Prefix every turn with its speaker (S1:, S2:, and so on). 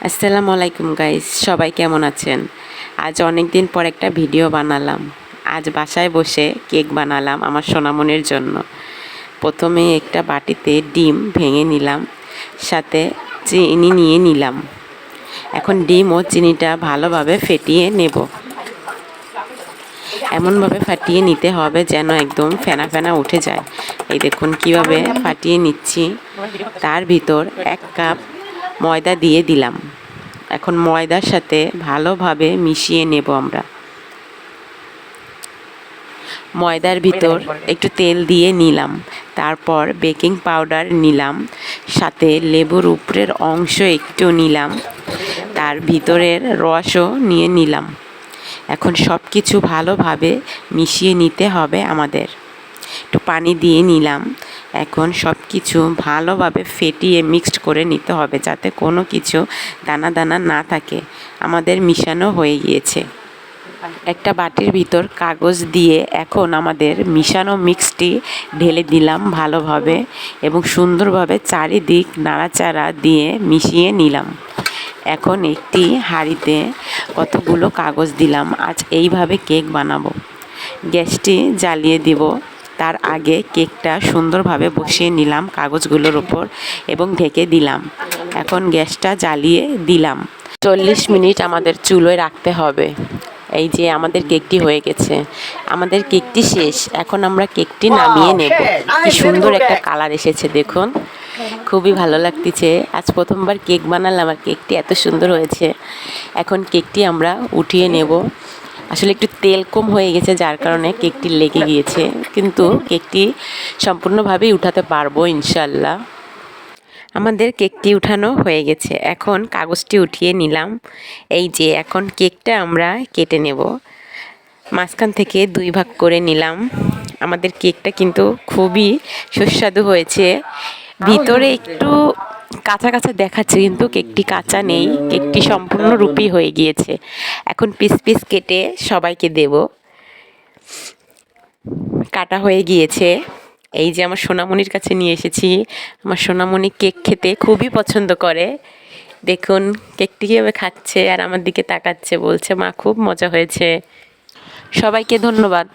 S1: আসসালামু আলাইকুম গাইস, সবাই কেমন আছেন? আজ অনেক দিন পর একটা ভিডিও বানালাম। আজ বাসায় বসে কেক বানালাম আমার সোনামনির জন্য। প্রথমে একটা বাটিতে ডিম ভেঙে নিলাম, সাথে চিনি নিয়ে নিলাম। এখন ডিম ও চিনিটা ভালোভাবে ফেটিয়ে নেব। এমনভাবে ফাটিয়ে নিতে হবে যেন একদম ফেনা ফেনা উঠে যায়। এই দেখুন কিভাবে ফাটিয়ে নিচ্ছি। তার ভিতর 1 কাপ ময়দা দিয়ে দিলাম। এখন ময়দার সাথে ভালোভাবে মিশিয়ে নেব আমরা। ময়দার ভিতর একটু তেল দিয়ে নিলাম, তারপর বেকিং পাউডার নিলাম, সাথে লেবুর উপরের অংশ একটু নিলাম, তার ভিতরের রসও নিয়ে নিলাম। এখন সব কিছু ভালোভাবে মিশিয়ে নিতে হবে আমাদের। একটু পানি দিয়ে নিলাম। এখন সব কিছু ভালোভাবে ফেটিয়ে মিক্সড করে নিতে হবে যাতে কোনো কিছু দানা দানা না থাকে। আমাদের মিশানো হয়ে গিয়েছে। একটা বাটির ভিতর কাগজ দিয়ে এখন আমাদের মিশানো মিক্সটি ঢেলে দিলাম ভালোভাবে এবং সুন্দরভাবে চারিদিক নাড়াচাড়া দিয়ে মিশিয়ে নিলাম। এখন একটি হাঁড়িতে কতগুলো কাগজ দিলাম। আজ এইভাবে কেক বানাবো। গ্যাসটি জ্বালিয়ে দিব। তার আগে কেকটা সুন্দরভাবে বসিয়ে নিলাম কাগজগুলোর উপর এবং ঢেকে দিলাম। এখন গ্যাসটা জ্বালিয়ে দিলাম। 40 মিনিট আমাদের চুলোয় রাখতে হবে। এই যে আমাদের কেকটি হয়ে গেছে। আমাদের কেকটি শেষ। এখন আমরা কেকটি নামিয়ে নেব। কি সুন্দর একটা কালার এসেছে দেখুন। খুবই ভালো লাগতেছে। আজ প্রথমবার কেক বানালাম আর কেকটি এত সুন্দর হয়েছে। এখন কেকটি আমরা উঠিয়ে নেব। আসলে একটু তেল কম হয়ে গেছে যার কারণে কেকটি লেগে গিয়েছে, কিন্তু কেকটি সম্পূর্ণভাবেই উঠাতে পারবো ইনশাল্লাহ। আমাদের কেকটি উঠানো হয়ে গেছে। এখন কাগজটি উঠিয়ে নিলাম। এই যে এখন কেকটা আমরা কেটে নেব। মাঝখান থেকে 2 ভাগ করে নিলাম। আমাদের কেকটা কিন্তু খুবই সুস্বাদু হয়েছে। ভিতরে একটু কাঁচা কাঁচা দেখাচ্ছে, কিন্তু কেকটি কাঁচা নেই। কেকটি সম্পূর্ণরূপী হয়ে গিয়েছে। এখন পিস পিস কেটে সবাইকে দেব। কাটা হয়ে গিয়েছে। এই যে আমার সোনামণির কাছে নিয়ে এসেছি। আমার সোনামণি কেক খেতে খুবই পছন্দ করে। দেখুন কেকটি কীভাবে খাচ্ছে আর আমার দিকে তাকাচ্ছে, বলছে মা খুব মজা হয়েছে। সবাইকে ধন্যবাদ।